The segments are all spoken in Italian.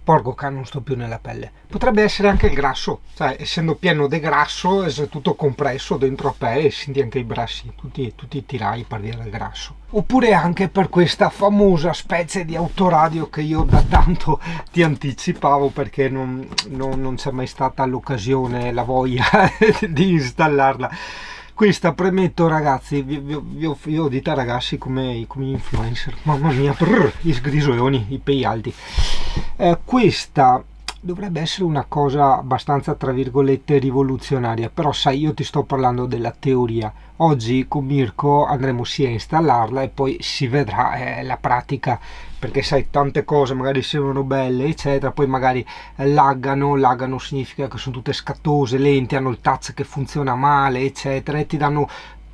porco cane, non sto più nella pelle. Potrebbe essere anche il grasso, cioè essendo pieno di grasso è tutto compresso dentro a te e senti anche i bracci tutti tirai per via del grasso. Oppure anche per questa famosa specie di autoradio che io da tanto ti anticipavo, perché non c'è mai stata l'occasione, la voglia di installarla. Questa, premetto ragazzi, io dite ragazzi come influencer, mamma mia, gli sgrisoni, i pei alti. Questa dovrebbe essere una cosa abbastanza tra virgolette rivoluzionaria, però sai, io ti sto parlando della teoria. Oggi con Mirko andremo sia a installarla e poi si vedrà la pratica, perché sai, tante cose magari sembrano belle eccetera, poi magari laggano significa che sono tutte scattose, lente, hanno il touch che funziona male eccetera e ti danno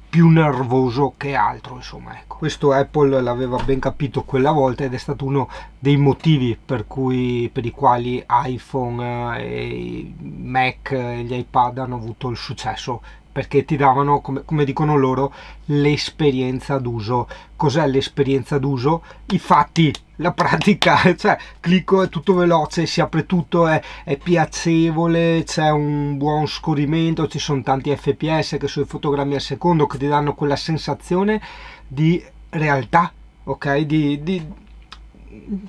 più nervoso che altro, insomma, ecco. Questo Apple l'aveva ben capito quella volta ed è stato uno dei motivi per i quali iPhone e Mac e gli iPad hanno avuto il successo, perché ti davano, come dicono loro, l'esperienza d'uso. Cos'è l'esperienza d'uso? I fatti, la pratica, cioè clicco, è tutto veloce, si apre tutto, è piacevole, c'è un buon scorrimento, ci sono tanti fps che sono i fotogrammi al secondo che ti danno quella sensazione di realtà, ok?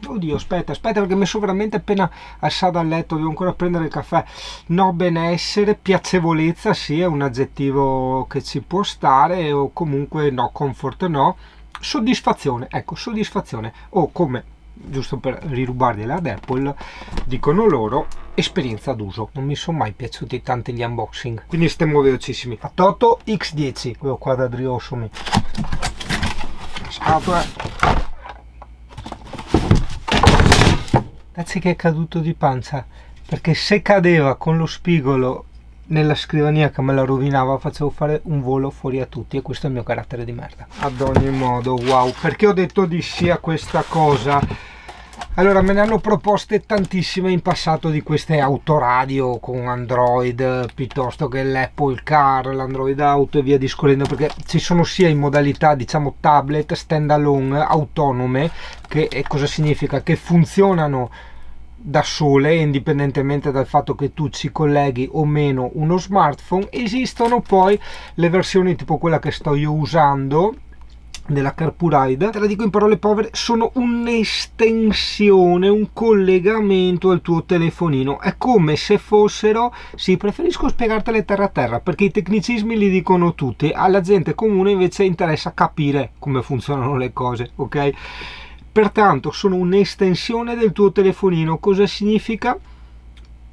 Oddio, aspetta perché mi sono veramente appena alzato dal letto, devo ancora prendere il caffè. No, benessere, piacevolezza sì, è un aggettivo che ci può stare, o comunque no, comfort no, soddisfazione, ecco, soddisfazione, o come, giusto per rirubargliela ad Apple, dicono loro, esperienza d'uso. Non mi sono mai piaciuti tanto gli unboxing, quindi stiamo velocissimi. A Toto X10, quello qua da Driosumi, scatola. Cazzo che è caduto di pancia, perché se cadeva con lo spigolo nella scrivania che me la rovinava facevo fare un volo fuori a tutti, e questo è il mio carattere di merda. Ad ogni modo, wow, perché ho detto di sì a questa cosa? Allora, me ne hanno proposte tantissime in passato di queste autoradio con Android, piuttosto che l'Apple Car, l'Android Auto e via discorrendo, perché ci sono sia in modalità diciamo tablet, stand alone, autonome, che cosa significa? Che funzionano da sole indipendentemente dal fatto che tu ci colleghi o meno uno smartphone. Esistono poi le versioni tipo quella che sto io usando della CarPuride, te la dico in parole povere, sono un'estensione, un collegamento al tuo telefonino. È come se fossero, sì, preferisco spiegartele terra a terra perché i tecnicismi li dicono tutti, alla gente comune invece interessa capire come funzionano le cose, ok? Pertanto sono un'estensione del tuo telefonino. Cosa significa?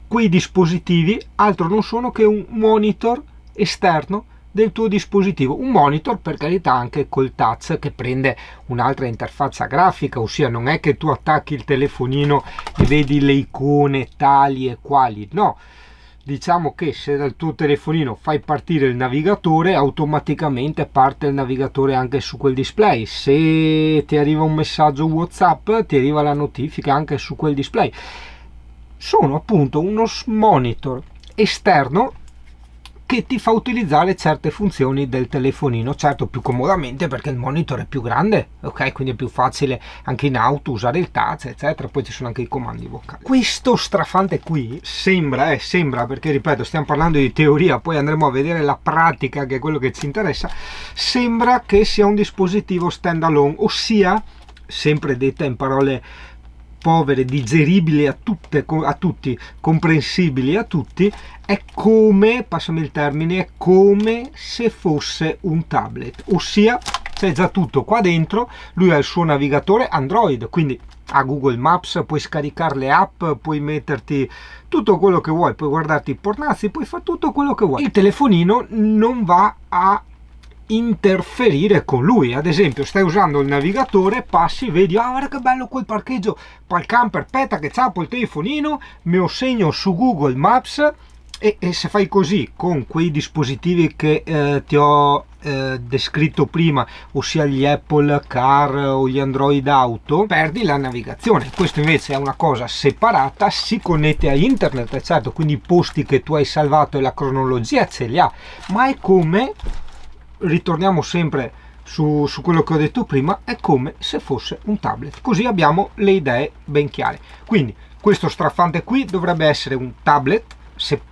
Quei dispositivi altro non sono che un monitor esterno del tuo dispositivo, un monitor per carità anche col touch che prende un'altra interfaccia grafica, ossia non è che tu attacchi il telefonino e vedi le icone tali e quali, no, diciamo che se dal tuo telefonino fai partire il navigatore automaticamente parte il navigatore anche su quel display, se ti arriva un messaggio WhatsApp ti arriva la notifica anche su quel display. Sono appunto uno monitor esterno che ti fa utilizzare certe funzioni del telefonino, certo più comodamente perché il monitor è più grande, ok, quindi è più facile anche in auto usare il touch eccetera, poi ci sono anche i comandi vocali. Questo strafante qui sembra perché ripeto stiamo parlando di teoria, poi andremo a vedere la pratica che è quello che ci interessa, sembra che sia un dispositivo stand alone, ossia, sempre detta in parole povere, digeribili a tutti, comprensibili a tutti, è come, passami il termine, è come se fosse un tablet, ossia c'è già tutto qua dentro, lui ha il suo navigatore Android, quindi ha Google Maps, puoi scaricare le app, puoi metterti tutto quello che vuoi, puoi guardarti i pornazzi, puoi fare tutto quello che vuoi. Il telefonino non va a interferire con lui, ad esempio stai usando il navigatore, passi, vedi, ah guarda che bello quel parcheggio, poi il camper, aspetta che c'ha il telefonino, me lo segno su Google Maps e se fai così con quei dispositivi che ti ho descritto prima, ossia gli Apple Car o gli Android Auto, perdi la navigazione. Questo invece è una cosa separata, si connette a internet, certo, quindi i posti che tu hai salvato e la cronologia ce li ha, ma è come, ritorniamo sempre su quello che ho detto prima, è come se fosse un tablet, così abbiamo le idee ben chiare. Quindi questo strafante qui dovrebbe essere un tablet,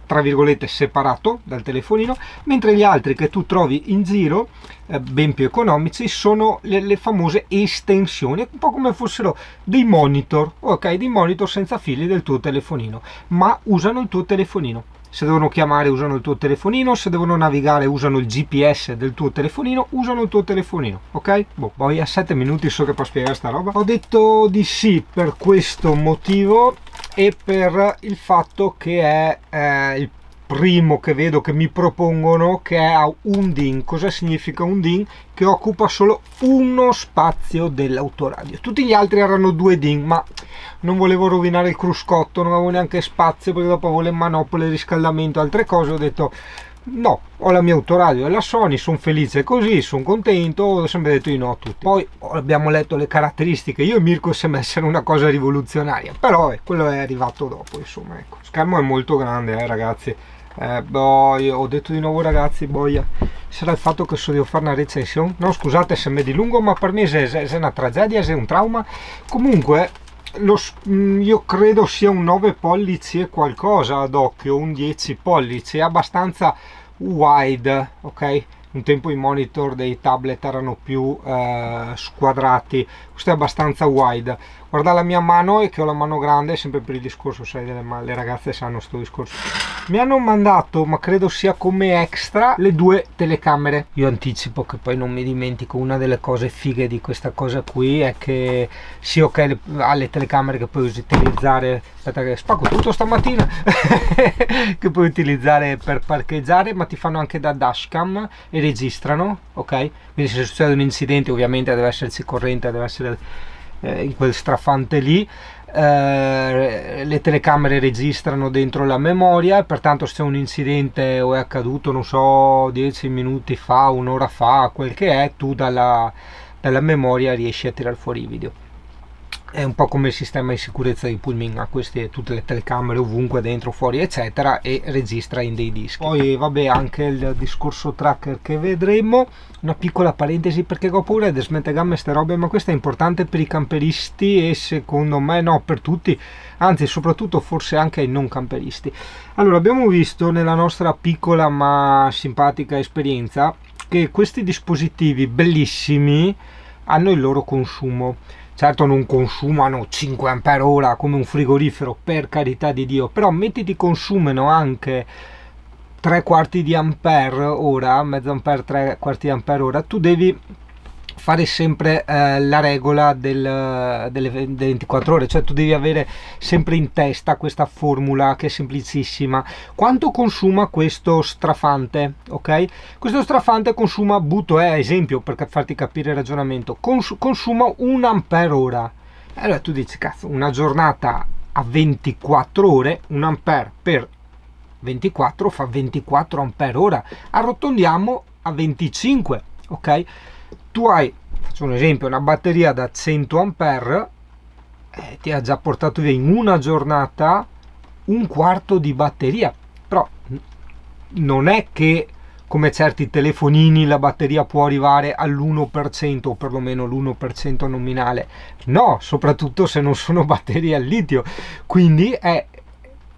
tra virgolette separato dal telefonino, mentre gli altri che tu trovi in giro, ben più economici, sono le famose estensioni, un po' come fossero dei monitor, ok, dei monitor senza fili del tuo telefonino, ma usano il tuo telefonino. Se devono chiamare usano il tuo telefonino, se devono navigare usano il GPS del tuo telefonino, usano il tuo telefonino, ok? Boh, poi a 7 minuti so che posso spiegare sta roba. Ho detto di sì per questo motivo e per il fatto che è il primo che vedo che mi propongono, che ha un DIN. Cosa significa un DIN? Che occupa solo uno spazio dell'autoradio. Tutti gli altri erano 2 DIN, ma non volevo rovinare il cruscotto, non avevo neanche spazio perché dopo avevo le manopole, il riscaldamento, altre cose. Ho detto no, ho la mia autoradio e la Sony, sono felice così, sono contento, ho sempre detto di no a tutti. Poi abbiamo letto le caratteristiche, io e Mirko sembra essere una cosa rivoluzionaria, però quello è arrivato dopo, insomma, ecco. Lo schermo è molto grande, ragazzi. Io ho detto di nuovo, ragazzi, boia, sarà il fatto che so devo fare una recensione, no scusate se mi dilungo, ma per me è una tragedia, è un trauma. Comunque io credo sia un 9 pollici e qualcosa ad occhio, un 10 pollici, è abbastanza wide, ok? Un tempo i monitor dei tablet erano più squadrati, questo è abbastanza wide. Guarda la mia mano, e che ho la mano grande, sempre per il discorso, sai, le ragazze sanno sto discorso. Mi hanno mandato, ma credo sia come extra, le 2 telecamere. Io anticipo che poi non mi dimentico, una delle cose fighe di questa cosa qui è che sì, ok, ha le telecamere che puoi utilizzare, aspetta che spacco tutto stamattina, che puoi utilizzare per parcheggiare, ma ti fanno anche da dashcam e registrano, ok? Quindi se succede un incidente ovviamente deve esserci corrente, deve essere in quel strafante lì. Le telecamere registrano dentro la memoria e pertanto se c'è un incidente o è accaduto, non so, 10 minuti fa, un'ora fa, quel che è, tu dalla memoria riesci a tirare fuori i video. È un po' come il sistema di sicurezza di Pullman, ha queste tutte le telecamere ovunque, dentro, fuori, eccetera, e registra in dei dischi. Poi vabbè, anche il discorso tracker che vedremo. Una piccola parentesi, perché ho paura di smentegare queste robe, ma questo è importante per i camperisti e secondo me no, per tutti, anzi soprattutto forse anche ai non camperisti. Allora, abbiamo visto nella nostra piccola ma simpatica esperienza che questi dispositivi bellissimi hanno il loro consumo. Certo non consumano 5 ampere ora come un frigorifero, per carità di Dio, però mettiti consumano anche 3/4 di ampere ora, mezzo ampere, 3/4 di ampere ora, tu devi fare sempre la regola delle 24 ore, cioè tu devi avere sempre in testa questa formula che è semplicissima. Quanto consuma questo strafante, ok? Questo strafante consuma, butto esempio per farti capire il ragionamento, consuma 1 ampere ora. Allora tu dici, cazzo, una giornata a 24 ore, 1 ampere per 24 fa 24 ampere ora, arrotondiamo a 25, ok? Tu hai, faccio un esempio, una batteria da 100 ampere, ti ha già portato via in una giornata 1/4 di batteria, però non è che come certi telefonini la batteria può arrivare all'1% o perlomeno l'1% nominale, no, soprattutto se non sono batterie al litio, quindi è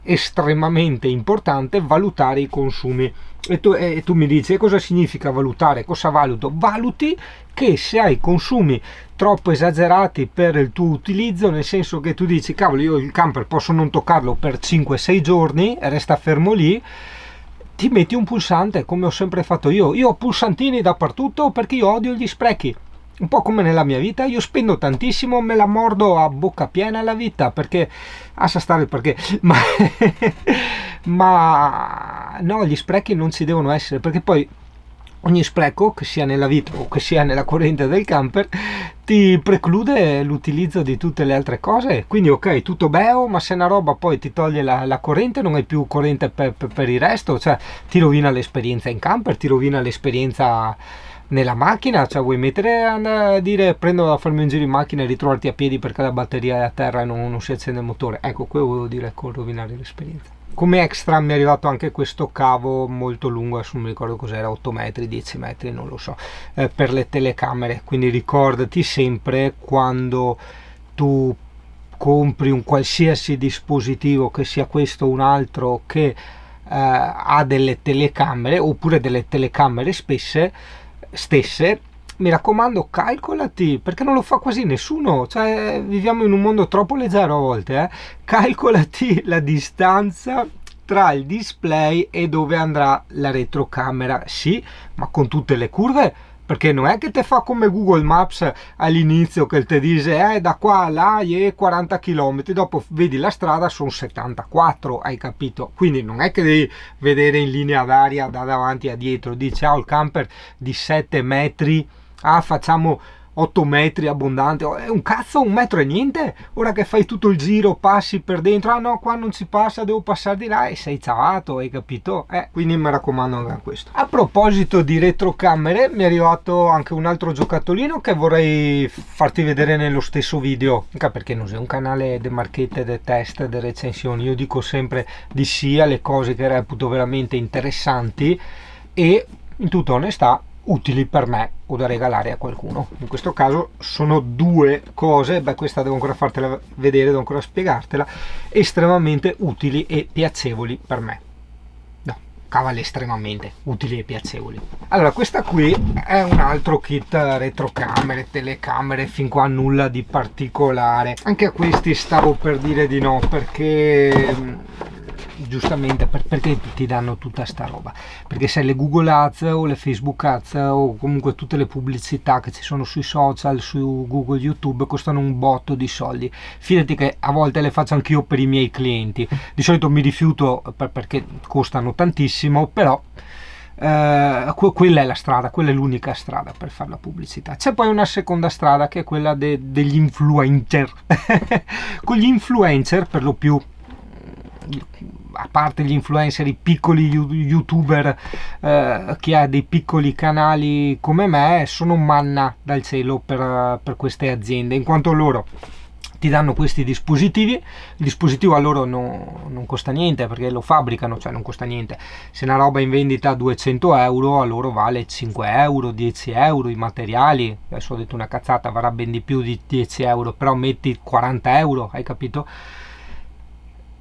estremamente importante valutare i consumi. E tu mi dici, cosa significa valutare? Cosa valuto? Valuti che se hai consumi troppo esagerati per il tuo utilizzo, nel senso che tu dici, cavolo, io il camper posso non toccarlo per 5-6 giorni e resta fermo lì, ti metti un pulsante, come ho sempre fatto io ho pulsantini dappertutto perché io odio gli sprechi. Un po' come nella mia vita, io spendo tantissimo, me la mordo a bocca piena la vita, perché sa stare il perché, ma no, gli sprechi non ci devono essere, perché poi ogni spreco, che sia nella vita o che sia nella corrente del camper, ti preclude l'utilizzo di tutte le altre cose. Quindi ok, tutto bello, ma se una roba poi ti toglie la corrente, non hai più corrente per il resto, cioè ti rovina l'esperienza in camper, ti rovina l'esperienza nella macchina, cioè vuoi mettere a dire prendo a farmi un giro in macchina e ritrovarti a piedi perché la batteria è a terra e non si accende il motore. Ecco, quello volevo dire con rovinare l'esperienza. Come extra mi è arrivato anche questo cavo molto lungo, adesso non mi ricordo cos'era, 8 metri, 10 metri, non lo so, per le telecamere. Quindi ricordati sempre, quando tu compri un qualsiasi dispositivo, che sia questo o un altro, che ha delle telecamere oppure delle telecamere stesse, mi raccomando, calcolati, perché non lo fa quasi nessuno, cioè viviamo in un mondo troppo leggero a volte, calcolati la distanza tra il display e dove andrà la retrocamera, sì, ma con tutte le curve, perché non è che te fa come Google Maps all'inizio che ti dice da qua a là 40 km, dopo vedi la strada sono 74, hai capito? Quindi non è che devi vedere in linea d'aria da davanti a dietro, dice il camper di 7 metri, facciamo 8 metri abbondante, è un cazzo, un metro e niente, ora che fai tutto il giro passi per dentro, no qua non si passa, devo passare di là, e sei ciavato, hai capito? Quindi mi raccomando anche questo. A proposito di retrocamere, mi è arrivato anche un altro giocattolino che vorrei farti vedere nello stesso video, anche perché non sei un canale di marchette, di test, di recensioni, io dico sempre di sì alle cose che reputo veramente interessanti e in tutta onestà utili per me o da regalare a qualcuno. In questo caso sono due cose, questa devo ancora fartela vedere, devo ancora spiegartela, estremamente utili e piacevoli per me. No, cavale, estremamente utili e piacevoli. Allora, questa qui è un altro kit retrocamere, telecamere, fin qua nulla di particolare. Anche a questi stavo per dire di no, perché giustamente perché ti danno tutta sta roba, perché se le Google Ads o le Facebook Ads o comunque tutte le pubblicità che ci sono sui social, su Google, YouTube, costano un botto di soldi. Fidati che a volte le faccio anch'io per i miei clienti, di solito mi rifiuto perché costano tantissimo, però quella è la strada, quella è l'unica strada per fare la pubblicità. C'è poi una seconda strada che è quella degli influencer con gli influencer, per lo più, a parte gli influencer, i piccoli youtuber, chi ha dei piccoli canali come me, sono manna dal cielo per queste aziende, in quanto loro ti danno questi dispositivi. Il dispositivo a loro non costa niente perché lo fabbricano, cioè non costa niente. Se una roba in vendita a 200 euro, a loro vale 5 euro, 10 euro i materiali. Adesso ho detto una cazzata, varrà ben di più di 10 euro, però metti 40 euro, hai capito?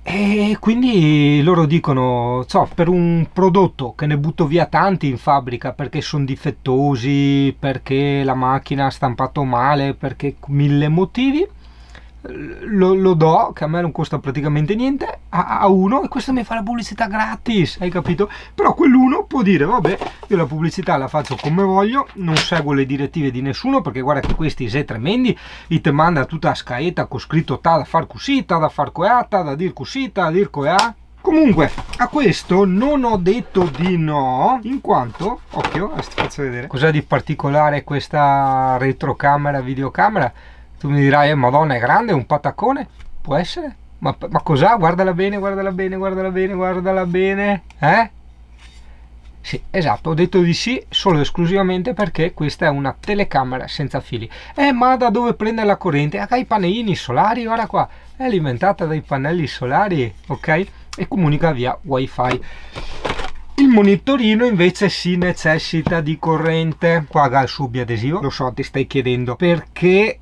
E quindi loro dicono, per un prodotto che ne butto via tanti in fabbrica perché sono difettosi, perché la macchina ha stampato male, perché mille motivi, lo do, che a me non costa praticamente niente, a uno, e questo mi fa la pubblicità gratis, hai capito? Però quell'uno può dire, vabbè, io la pubblicità la faccio come voglio, non seguo le direttive di nessuno, perché guarda che questi sei tremendi, e te manda tutta a scaetta con scritto ta da far così, ta da far coea, ta da dir così, ta da dir coea. Comunque, a questo non ho detto di no, in quanto, occhio, ti faccio vedere cos'è di particolare questa retrocamera, videocamera. Tu mi dirai, madonna, è grande, è un patacone? Può essere? Ma cos'ha? Guardala bene, guardala bene, guardala bene, guardala bene. Sì, esatto, ho detto di sì solo e esclusivamente perché questa è una telecamera senza fili. Ma da dove prende la corrente? Ha i pannellini solari, guarda qua, è alimentata dai pannelli solari, ok? E comunica via wifi. Il monitorino invece si necessita di corrente. Qua ha il suo biadesivo, lo so, ti stai chiedendo perché.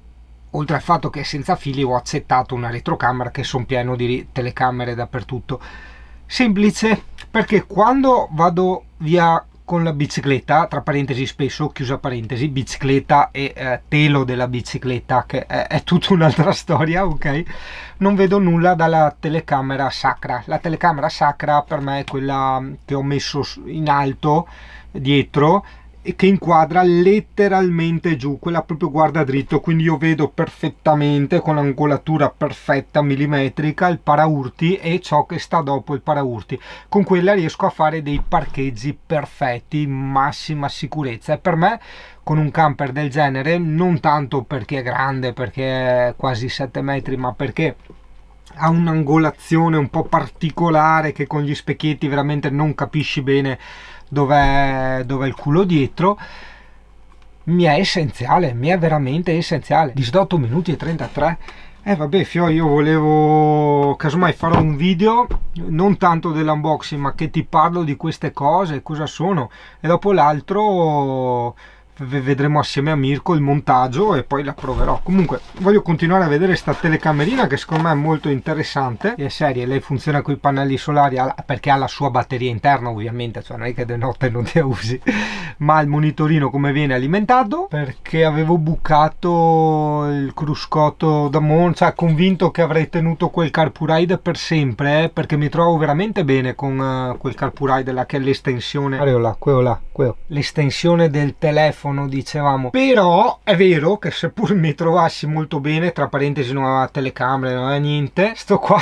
Oltre al fatto che è senza fili, ho accettato una retrocamera, che sono pieno di telecamere dappertutto. Semplice, perché quando vado via con la bicicletta, tra parentesi spesso, chiusa parentesi, bicicletta e telo della bicicletta, che è tutta un'altra storia, ok? Non vedo nulla dalla telecamera sacra. La telecamera sacra per me è quella che ho messo in alto dietro, e che inquadra letteralmente giù, quella proprio guarda dritto, quindi io vedo perfettamente con l'angolatura perfetta millimetrica il paraurti e ciò che sta dopo il paraurti. Con quella riesco a fare dei parcheggi perfetti, massima sicurezza, e per me con un camper del genere, non tanto perché è grande, perché è quasi 7 metri, ma perché ha un'angolazione un po' particolare che con gli specchietti veramente non capisci bene dov'è il culo dietro, mi è essenziale, mi è veramente essenziale. 18 minuti e 33. Vabbè Fio, io volevo casomai fare un video non tanto dell'unboxing, ma che ti parlo di queste cose, cosa sono, e dopo l'altro vedremo assieme a Mirko il montaggio e poi la proverò. Comunque voglio continuare a vedere sta telecamerina che secondo me è molto interessante. È seria, lei funziona con i pannelli solari perché ha la sua batteria interna, ovviamente, cioè non è che di notte non ti usi, ma il monitorino come viene alimentato, perché avevo bucato il cruscotto da Monza, convinto che avrei tenuto quel Carpuride per sempre, perché mi trovo veramente bene con quel Carpuride là, che è l'estensione, quello, l'estensione del telefono, dicevamo. Però è vero che seppur mi trovassi molto bene, tra parentesi non aveva telecamere, non aveva niente, sto qua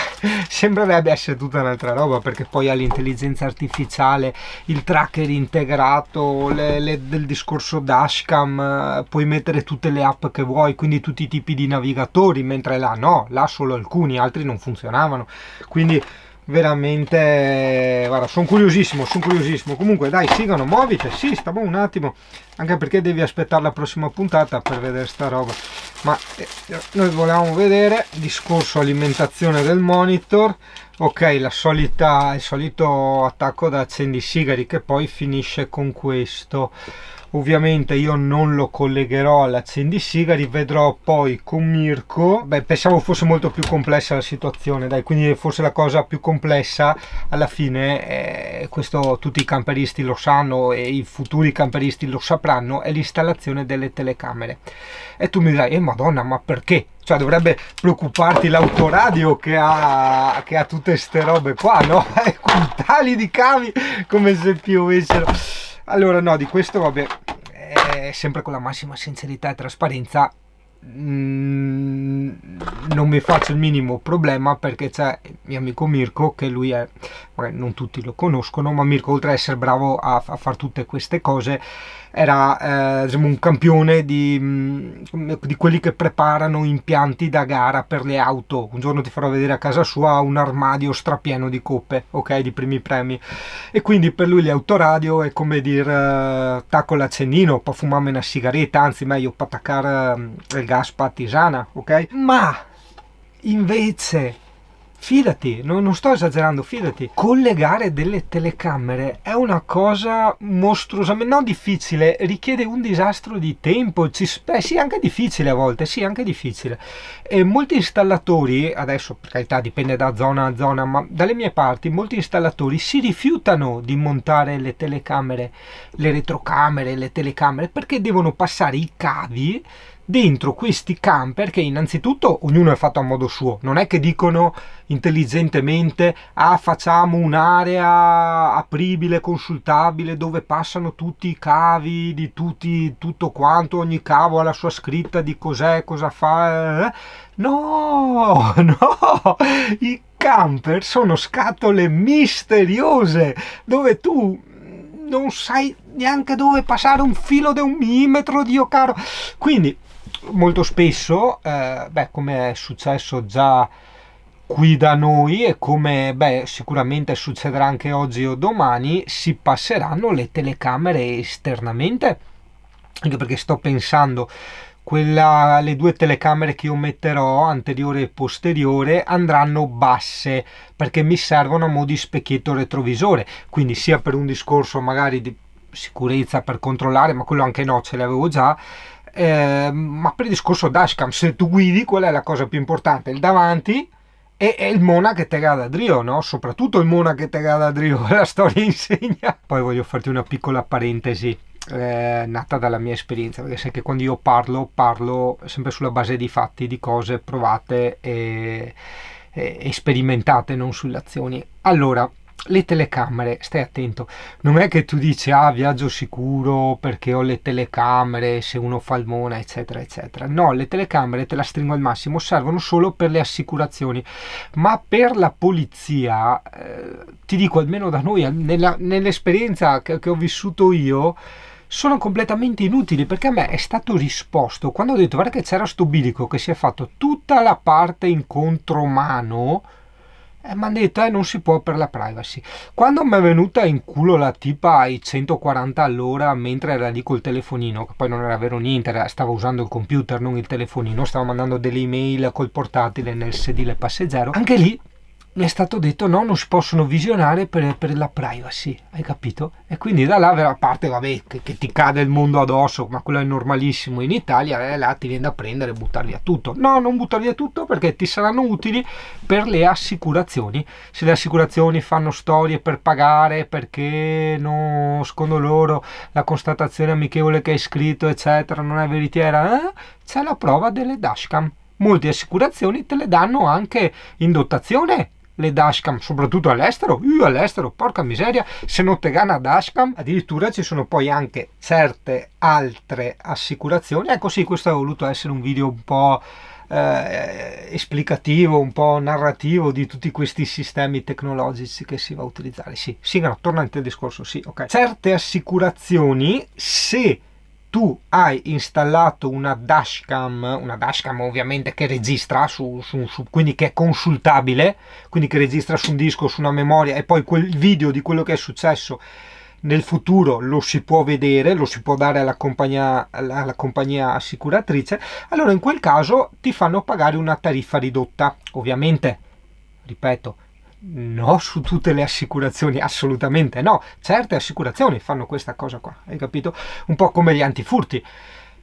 sembrerebbe essere tutta un'altra roba, perché poi ha l'intelligenza artificiale, il tracker integrato, del discorso dashcam, puoi mettere tutte le app che vuoi, quindi tutti i tipi di navigatori, mentre là no, là solo alcuni, altri non funzionavano. Quindi veramente, guarda, sono curiosissimo. Comunque dai, Sigano, muovite, sì, stiamo un attimo, anche perché devi aspettare la prossima puntata per vedere sta roba. Ma noi volevamo vedere discorso alimentazione del monitor. Ok, il solito attacco da accendisigari, che poi finisce con questo. Ovviamente io non lo collegherò all'accendisigari, vedrò poi con Mirko. Beh, pensavo fosse molto più complessa la situazione, dai, quindi forse la cosa più complessa alla fine, questo tutti i camperisti lo sanno e i futuri camperisti lo sapranno, è l'installazione delle telecamere. E tu mi dirai, madonna, ma perché? Cioè dovrebbe preoccuparti l'autoradio che ha tutte ste robe qua, no? Quintali di cavi, come se piovessero. Allora no, di questo vabbè, sempre con la massima sincerità e trasparenza, non mi faccio il minimo problema, perché c'è il mio amico Mirko, che lui è, magari non tutti lo conoscono, ma Mirko, oltre ad essere bravo a fare tutte queste cose, era diciamo un campione di quelli che preparano impianti da gara per le auto. Un giorno ti farò vedere a casa sua un armadio strapieno di coppe, ok, di primi premi, e quindi per lui l'autoradio è come dire tacco l'accendino, può fumarmi una sigaretta, anzi meglio per attaccare il gas partisana, ok? Ma invece, fidati, non sto esagerando, fidati, collegare delle telecamere è una cosa mostruosamente, non difficile, richiede un disastro di tempo, sì, anche difficile a volte, sì, anche difficile. E molti installatori, adesso per carità dipende da zona a zona, ma dalle mie parti molti installatori si rifiutano di montare le telecamere, le retrocamere, le telecamere, perché devono passare i cavi dentro questi camper, che innanzitutto ognuno è fatto a modo suo, non è che dicono intelligentemente facciamo un'area apribile, consultabile, dove passano tutti i cavi di tutto quanto, ogni cavo ha la sua scritta di cos'è, cosa fa. No, i camper sono scatole misteriose dove tu non sai neanche dove passare un filo di 1 millimetro, Dio caro. Quindi molto spesso, come è successo già qui da noi, e come sicuramente succederà anche oggi o domani, si passeranno le telecamere esternamente, anche perché sto pensando le 2 telecamere che io metterò, anteriore e posteriore, andranno basse, perché mi servono a mo' di specchietto retrovisore, quindi sia per un discorso magari di sicurezza, per controllare, ma quello anche no, ce l'avevo già, ma per il discorso dashcam, se tu guidi, qual è la cosa più importante? Il davanti e il Mona che te gada Drio, no? Soprattutto il Mona che te gada Drio, la storia insegna. Poi voglio farti una piccola parentesi nata dalla mia esperienza, perché sai che quando io parlo sempre sulla base di fatti, di cose provate e sperimentate, non sulle azioni. Allora, le telecamere, stai attento, non è che tu dici viaggio sicuro perché ho le telecamere, se uno fa il Mona eccetera eccetera. No, le telecamere, te la stringo al massimo, servono solo per le assicurazioni, ma per la polizia, ti dico, almeno da noi, nell'esperienza che ho vissuto io, sono completamente inutili, perché a me è stato risposto quando ho detto: guarda che c'era sto bilico che si è fatto tutta la parte in contromano, mi hanno detto non si può per la privacy. Quando mi è venuta in culo la tipa ai 140 all'ora mentre era lì col telefonino, che poi non era vero niente, stava usando il computer, non il telefonino, stava mandando delle email col portatile nel sedile passeggero, anche lì mi è stato detto no, non si possono visionare per la privacy, hai capito? E quindi da là, a parte vabbè che ti cade il mondo addosso, ma quello è normalissimo in Italia, là ti viene da prendere e buttare via tutto. No, non buttare via tutto, perché ti saranno utili per le assicurazioni. Se le assicurazioni fanno storie per pagare perché no, secondo loro la constatazione amichevole che hai scritto eccetera non è veritiera, c'è la prova delle dashcam. Molte assicurazioni te le danno anche in dotazione, le dashcam, soprattutto all'estero. All'estero, porca miseria, se non te gana dashcam. Addirittura ci sono poi anche certe altre assicurazioni. Ecco, sì, questo ha voluto essere un video un po' esplicativo, un po' narrativo di tutti questi sistemi tecnologici che si va a utilizzare. Sì, no, tornante al discorso, sì, ok. Certe assicurazioni, se tu hai installato una dashcam ovviamente che registra quindi che è consultabile, quindi che registra su un disco, su una memoria, e poi quel video di quello che è successo nel futuro lo si può vedere, lo si può dare alla compagnia assicuratrice, allora in quel caso ti fanno pagare una tariffa ridotta. Ovviamente, ripeto, no su tutte le assicurazioni, assolutamente no. Certe assicurazioni fanno questa cosa qua, hai capito? Un po' come gli antifurti.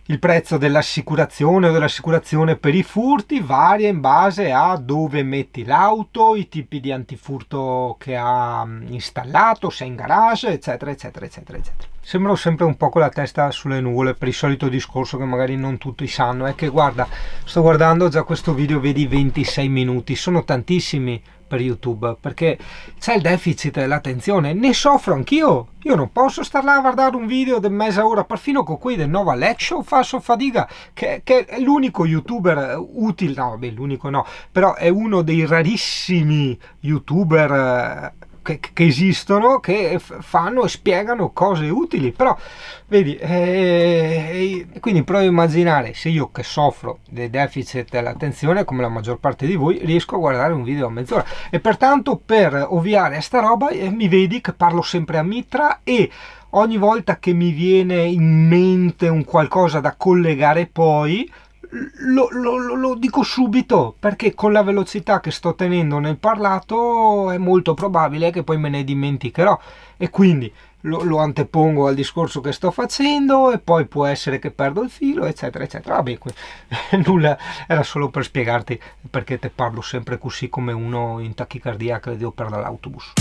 Il prezzo dell'assicurazione o dell'assicurazione per i furti varia in base a dove metti l'auto, i tipi di antifurto che ha installato, se è in garage, eccetera, eccetera, eccetera, eccetera. Sembro sempre un po' con la testa sulle nuvole per il solito discorso che magari non tutti sanno. È che guarda, sto guardando già questo video, vedi 26 minuti, sono tantissimi per YouTube, perché c'è il deficit dell'attenzione, ne soffro anch'io. Io non posso star là a guardare un video di mezza ora, perfino con quei del Nova Lecture faccio fatica, che è l'unico YouTuber utile, no vabbè l'unico no, però è uno dei rarissimi YouTuber che esistono, che fanno e spiegano cose utili. Però vedi, quindi provo a immaginare se io, che soffro dei deficit dell'attenzione come la maggior parte di voi, riesco a guardare un video a mezz'ora. E pertanto, per ovviare a sta roba, mi vedi che parlo sempre a mitra, e ogni volta che mi viene in mente un qualcosa da collegare poi lo dico subito, perché con la velocità che sto tenendo nel parlato è molto probabile che poi me ne dimenticherò, e quindi lo antepongo al discorso che sto facendo, e poi può essere che perdo il filo, eccetera eccetera. Vabbè, nulla, era solo per spiegarti perché te parlo sempre così come uno in tachicardia che devo perdere l'autobus.